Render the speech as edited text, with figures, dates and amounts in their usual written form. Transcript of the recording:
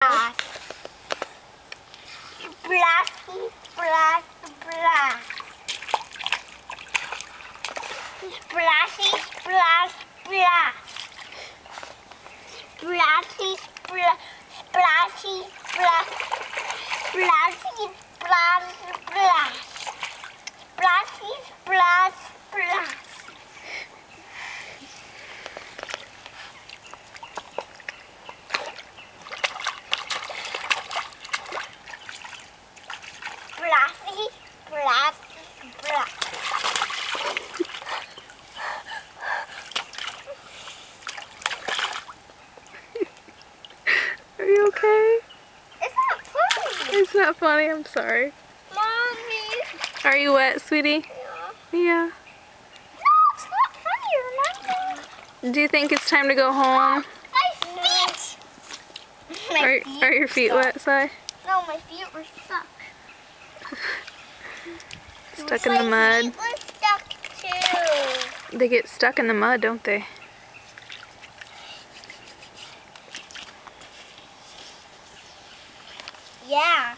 Splash, splashy, splash, splash. Splashy, splash, splash. Splashy, splash, splashy, splash. Splashy, splash, splash. Splashy, splash, splash. Splashy, splash, splash. Are you okay? It's not funny. It's not funny, I'm sorry. Mommy. Are you wet, sweetie? Yeah. No, it's not funny, remember? Do you think it's time to go home? My feet. Are your feet wet, Si? No, my feet were stuck. Stuck in the mud? My feet were stuck too. They get stuck in the mud, don't they? Yeah.